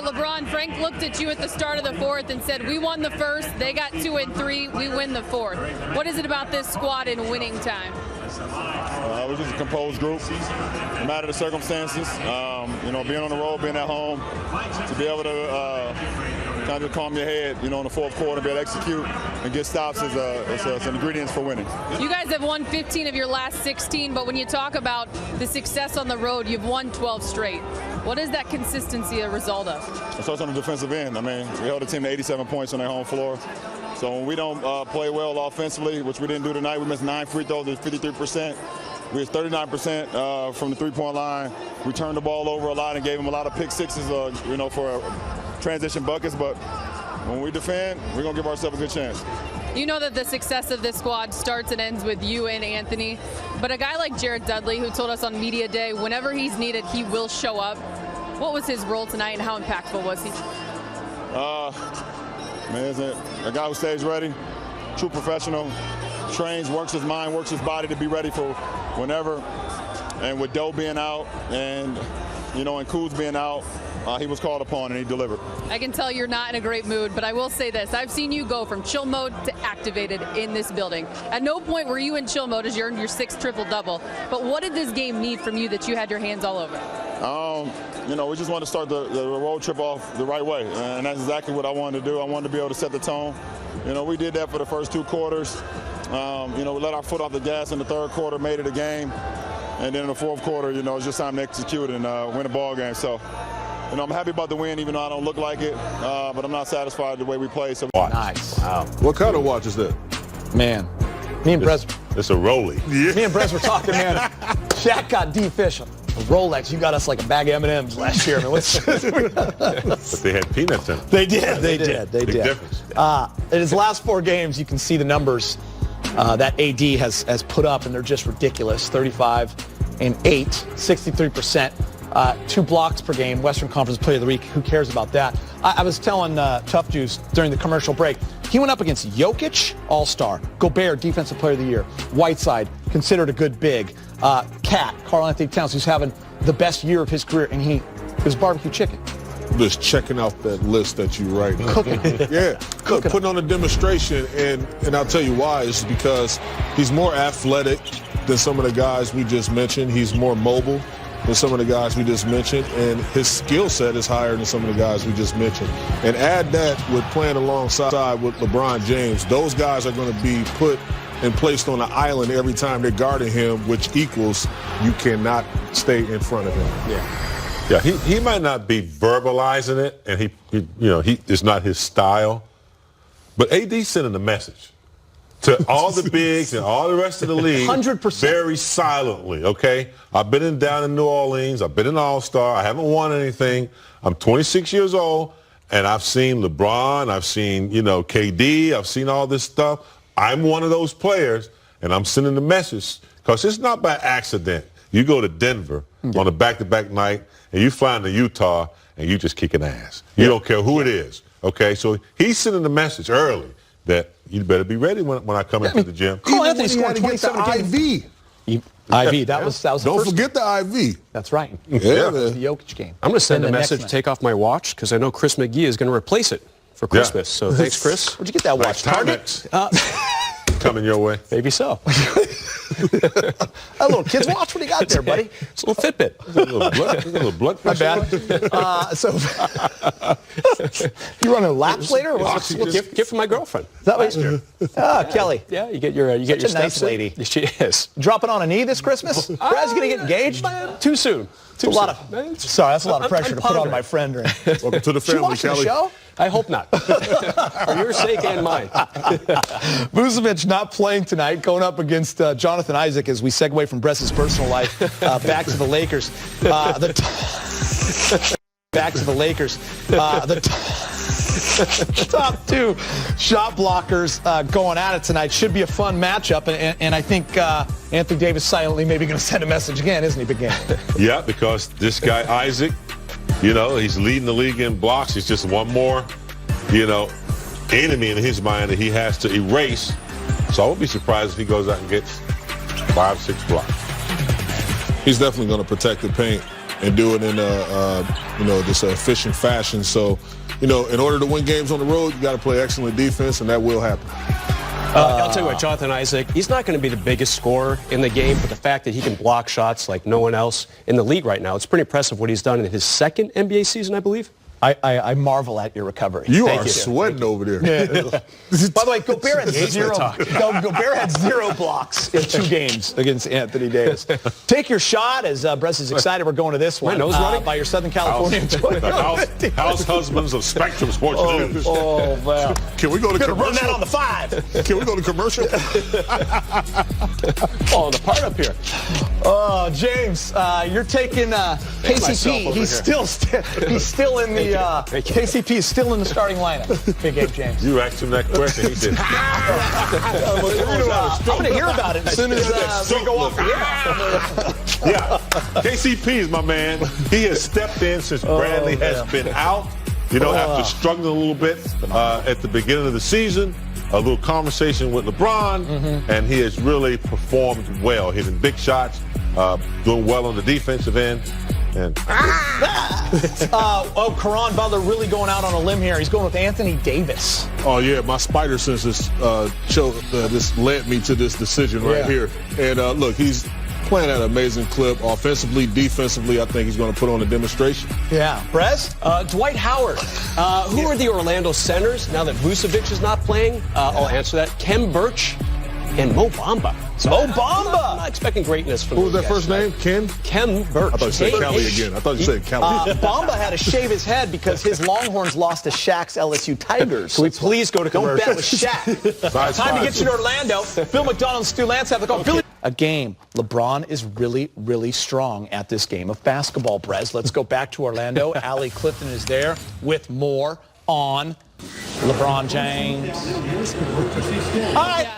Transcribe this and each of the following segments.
LeBron, Frank looked at you at the start of the fourth and said, we won the first, they got 2 and 3, we win the fourth. What is it about this squad in winning time? We're just a composed group, no matter the circumstances. Being on the road, being at home, to be able to kind of calm your head, in the fourth quarter, be able to execute and get stops is an ingredient for winning. You guys have won 15 of your last 16, but when you talk about the success on the road, you've won 12 straight. What is that consistency a result of? It starts on the defensive end. We held the team to 87 points on their home floor. So when we don't play well offensively, which we didn't do tonight, we missed 9 free throws at 53%. We was 39% from the three-point line. We turned the ball over a lot and gave them a lot of pick sixes, for transition buckets. But when we defend, we're going to give ourselves a good chance. You know that the success of this squad starts and ends with you and Anthony. But a guy like Jared Dudley, who told us on Media Day, whenever he's needed, he will show up. What was his role tonight and how impactful was he? He's a guy who stays ready, true professional, trains, works his mind, works his body to be ready for whenever. And with Doe being out and, and Kuz being out, he was called upon and he delivered. I can tell you're not in a great mood, but I will say this. I've seen you go from chill mode to activated in this building. At no point were you in chill mode as you earned your 6th triple-double. But what did this game need from you that you had your hands all over? We just wanted to start the road trip off the right way, and that's exactly what I wanted to do. I wanted to be able to set the tone. We did that for the first 2 quarters. We let our foot off the gas in the 3rd quarter, made it a game, and then in the 4th quarter, it's just time to execute and win a ball game. So, I'm happy about the win, even though I don't look like it, but I'm not satisfied with the way we play. So nice. Wow. What kind of watch is that? Man, me and Brez. It's a Rolly. Yeah. Me and Brez were talking, man. Shaq got D-Fish. Rolex, you got us like a bag of M&Ms last year. But they had peanuts in them. They did. Big difference. In his last 4 games, you can see the numbers that AD has put up, and they're just ridiculous. 35 and 8, 63%, 2 blocks per game, Western Conference Player of the Week. Who cares about that? I was telling Tough Juice during the commercial break, he went up against Jokic, All-Star, Gobert, Defensive Player of the Year, Whiteside, considered a good big, Cat, Karl Anthony Towns, who's having the best year of his career, and he was barbecue chicken. Just checking out that list that you write. Cooking. Yeah, putting on a demonstration, and I'll tell you why. It's because he's more athletic than some of the guys we just mentioned. He's more mobile than some of the guys we just mentioned, and his skill set is higher than some of the guys we just mentioned. And add that with playing alongside with LeBron James, those guys are going to be put and placed on an island every time they're guarding him, which equals you cannot stay in front of him. Yeah, he might not be verbalizing it, and he it's not his style, but AD's sending a message to all the bigs and all the rest of the league 100%. Very silently, okay? I've been down in New Orleans. I've been an All-Star. I haven't won anything. I'm 26 years old, and I've seen LeBron. I've seen, KD. I've seen all this stuff. I'm one of those players, and I'm sending the message because it's not by accident. You go to Denver on a back-to-back night, and you fly into Utah, and you just kicking ass. You don't care who it is, okay? So he's sending the message early that you better be ready when I come into the gym. Karl Anthony scored 27 IV. IV, that was the Don't first forget the IV. That's right. Yeah, The Jokic game. I'm going to send a And the message to next take off my watch because I know Chris McGee is going to replace it for Christmas. So thanks, Chris. Where'd you get that watch? Target coming your way. Maybe so. A little kid's watch. What do you got there, buddy? It's a little Fitbit. A little blood My pressure. bad. So you running laps later? What's gift from my girlfriend. Is that what Kelly. Yeah, you get your Such your a nice steps in. lady. She is. Dropping on a knee this Christmas? Brad's going to get engaged? Too soon. Sorry, that's a lot of pressure to put on my friend. Welcome to the She family, watching the Kelly. show? I hope not. For your sake and mine. Vucevic not playing tonight, going up against Jonathan Isaac as we segue from Bress's personal life back to the Lakers. Back to the Lakers. Top 2 shot blockers going at it tonight. Should be a fun matchup, and I think Anthony Davis silently maybe going to send a message again, isn't he, Big Game? Yeah, because this guy, Isaac, he's leading the league in blocks. He's just one more, enemy in his mind that he has to erase. So I won't be surprised if he goes out and gets 5, 6 blocks. He's definitely going to protect the paint. and do it in this efficient fashion. So, in order to win games on the road, you got to play excellent defense, and that will happen. I'll tell you what, Jonathan Isaac, he's not going to be the biggest scorer in the game, but the fact that he can block shots like no one else in the league right now, it's pretty impressive what he's done in his second NBA season, I believe. I marvel at your recovery. You are sweating over there. Yeah. By the way, Gobert had zero blocks in 2 games against Anthony Davis. Take your shot as Bress is excited. We're going to this one by your Southern California. House husbands of Spectrum Sports News. Oh, man. Can we go to commercial? Run that on the 5. Can we go to commercial? Falling apart up here. Oh, James, you're taking KCP. He's still in the KCP is still in the starting lineup. Big game, James. You asked him that question. He said, I'm going to hear about it as soon as we go off the air. Yeah, KCP is my man. He has stepped in since Bradley has been out. After struggling a little bit at the beginning of the season. A little conversation with LeBron, and he has really performed well, hitting big shots, doing well on the defensive end. And Caron Butler really going out on a limb here. He's going with Anthony Davis. Oh, yeah, my spider senses this led me to this decision right here. And, look, he's playing at an amazing clip. Offensively, defensively, I think he's going to put on a demonstration. Yeah. Brez? Dwight Howard. Who are the Orlando centers now that Vucevic is not playing? I'll answer that. Kem Birch and Mo Bamba. So Mo Bamba! I'm not expecting greatness from Who was those that guys first name? Kem Birch. I thought you said Kelly again. I thought you said Kelly. Bamba had to shave his head because his Longhorns lost to Shaq's LSU Tigers. Can we please go to commercial? Don't bet with Shaq. Time to get you to Orlando. Bill McDonald and Stu Lance have the call. Billy. A game. LeBron is really, really strong at this game of basketball, Brez. Let's go back to Orlando. Allie Clifton is there with more on LeBron James. Hi.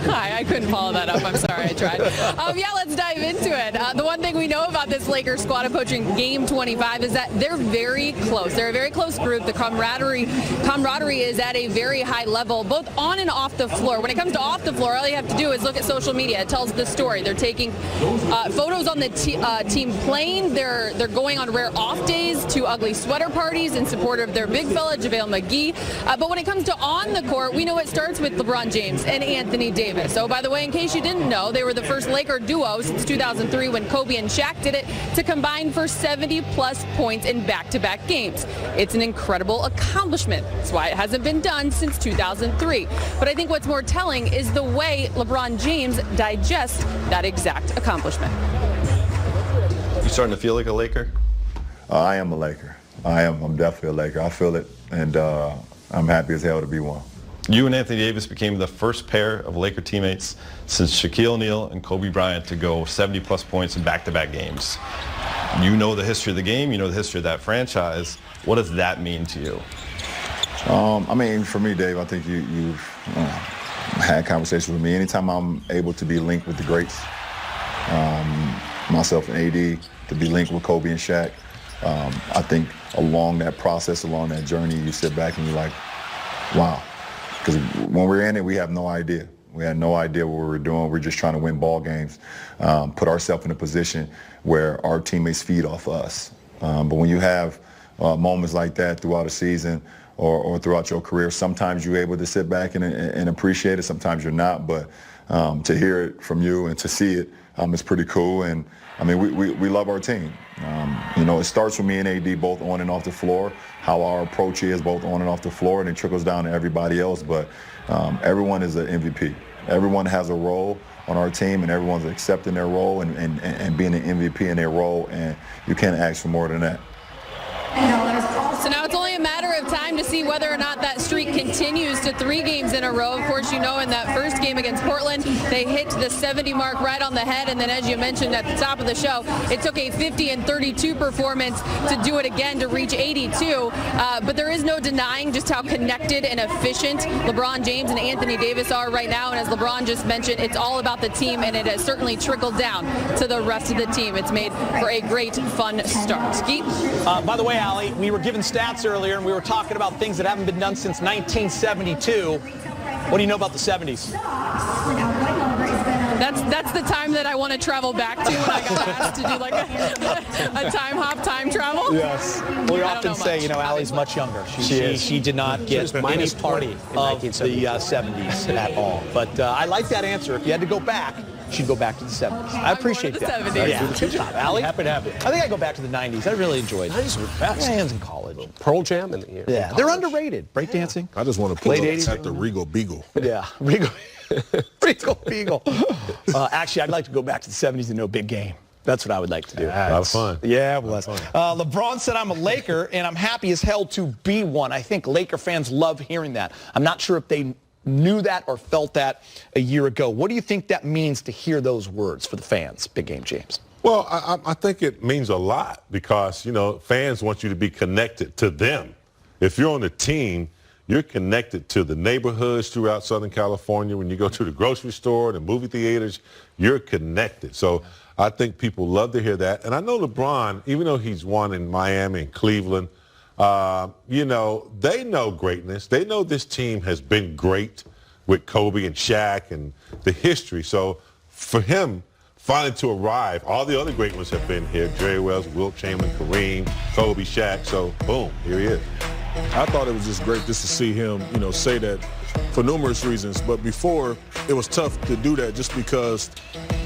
Hi, I couldn't follow that up. I'm sorry, I tried. Let's dive into it. The one thing we know about this Lakers squad approaching Game 25 is that they're very close. They're a very close group. The camaraderie is at a very high level, both on and off the floor. When it comes to off the floor, all you have to do is look at social media. It tells the story. They're taking photos on the team playing. They're going on rare off days to ugly sweater parties in support of their big fella, JaVale McGee. But when it comes to on the court, we know it starts with LeBron James and Anthony Davis. So, by the way, in case you didn't know, they were the first Laker duo since 2003 when Kobe and Shaq did it to combine for 70-plus points in back-to-back games. It's an incredible accomplishment. That's why it hasn't been done since 2003. But I think what's more telling is the way LeBron James digests that exact accomplishment. You starting to feel like a Laker? I am a Laker. I'm definitely a Laker. I feel it, and I'm happy as hell to be one. You and Anthony Davis became the first pair of Laker teammates since Shaquille O'Neal and Kobe Bryant to go 70-plus points in back-to-back games. You know the history of the game. You know the history of that franchise. What does that mean to you? For me, Dave, I think you've had conversations with me. Anytime I'm able to be linked with the greats, myself and AD, to be linked with Kobe and Shaq, I think along that process, along that journey, you sit back and you're like, wow. Because when we're in it, we have no idea. We had no idea what we were doing. We're just trying to win ball games, put ourselves in a position where our teammates feed off us. But when you have moments like that throughout a season or throughout your career, sometimes you're able to sit back and appreciate it. Sometimes you're not. But to hear it from you and to see it, it's pretty cool. And, we love our team. It starts with me and AD both on and off the floor, how our approach is both on and off the floor, and it trickles down to everybody else. But everyone is an MVP. Everyone has a role on our team, and everyone's accepting their role and being an MVP in their role, and you can't ask for more than that. So now it's only a matter of time to see whether or not that streak continues to 3 games in a row. Of course, in that first game against Portland, they hit the 70 mark right on the head. And then, as you mentioned at the top of the show, it took a 50-32 performance to do it again to reach 82. But there is no denying just how connected and efficient LeBron James and Anthony Davis are right now. And as LeBron just mentioned, it's all about the team, and it has certainly trickled down to the rest of the team. It's made for a great, fun start. Skeet? By the way, Allie, we were given stats earlier, and we were talking about things that haven't been done since 1972. What do you know about the 70s? That's the time that I want to travel back to when I got asked to do like a time hop, time travel. Yes. We often say, Allie's much younger. She did not get any part of the 70s at all. But I like that answer. If you had to go back, she'd go back to the 70s. I appreciate that. 70s. Yeah. Good job, Allie. Happy to have it. I think I go back to the 90s. I really enjoyed it. 90s were the best. Yeah, in college. Pearl Jam and Yeah, they're underrated. Breakdancing. I just want to pull Late up 80s. at the Regal Beagle. Yeah, Regal Beagle. Actually, I'd like to go back to the 70s and know Big Game. That's what I would like to do. A lot of fun. Yeah, it was. LeBron said, I'm a Laker, and I'm happy as hell to be one. I think Laker fans love hearing that. I'm not sure if they knew that or felt that a year ago. What do you think that means to hear those words for the fans, Big Game James? Well, I think it means a lot because, fans want you to be connected to them. If you're on the team, you're connected to the neighborhoods throughout Southern California. When you go to the grocery store, the movie theaters, you're connected. So I think people love to hear that. And I know LeBron, even though he's won in Miami and Cleveland, they know greatness. They know this team has been great with Kobe and Shaq and the history. So for him, finally to arrive, all the other great ones have been here. Jerry Wells, Wilt Chamberlain, Kareem, Kobe, Shaq. So boom, here he is. I thought it was just great just to see him, say that for numerous reasons. But before, it was tough to do that just because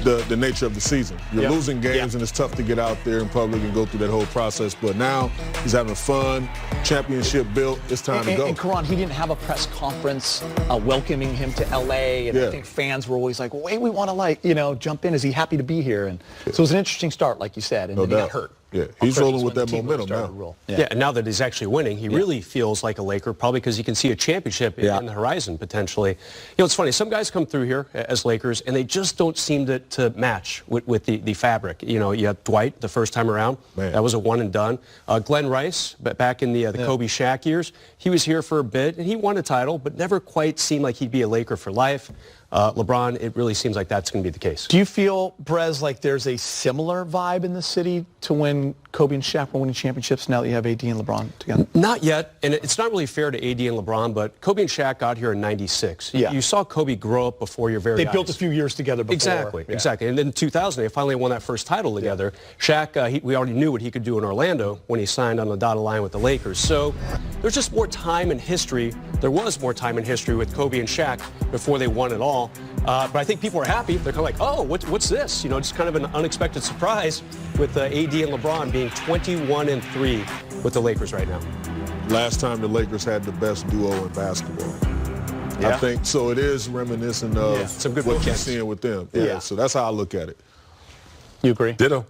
the nature of the season. You're losing games, and it's tough to get out there in public and go through that whole process. But now he's having fun, championship built. It's time to go. And Karan, he didn't have a press conference welcoming him to L.A. And I think fans were always like, wait, we want to jump in. Is he happy to be here? And so it was an interesting start, like you said, and then he got hurt. Yeah, he's rolling with that momentum now. Yeah, and now that he's actually winning, he really feels like a Laker, probably because he can see a championship in the horizon, potentially. It's funny, some guys come through here as Lakers, and they just don't seem to match with the fabric. You have Dwight the first time around. Man. That was a one and done. Glenn Rice, back in the Kobe Shaq years, he was here for a bit, and he won a title, but never quite seemed like he'd be a Laker for life. LeBron, it really seems like that's going to be the case. Do you feel, Brez, like there's a similar vibe in the city to when Kobe and Shaq were winning championships now that you have AD and LeBron together? Not yet, and it's not really fair to AD and LeBron, but Kobe and Shaq got here in 96. Yeah. You saw Kobe grow up before your very eyes. They built a few years together before. Exactly. And then in 2000, they finally won that first title together. Shaq, we already knew what he could do in Orlando when he signed on the dotted line with the Lakers. So there's just more time in history. There was more time in history with Kobe and Shaq before they won it all. But I think people are happy. They're kind of like, oh, what's this? Just kind of an unexpected surprise with AD and LeBron being 21-3 with the Lakers right now. Last time the Lakers had the best duo in basketball. I think so. It is reminiscent of some good what you're seeing with them. Yeah, so that's how I look at it. You agree? Ditto.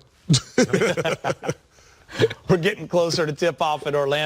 We're getting closer to tip-off at Orlando.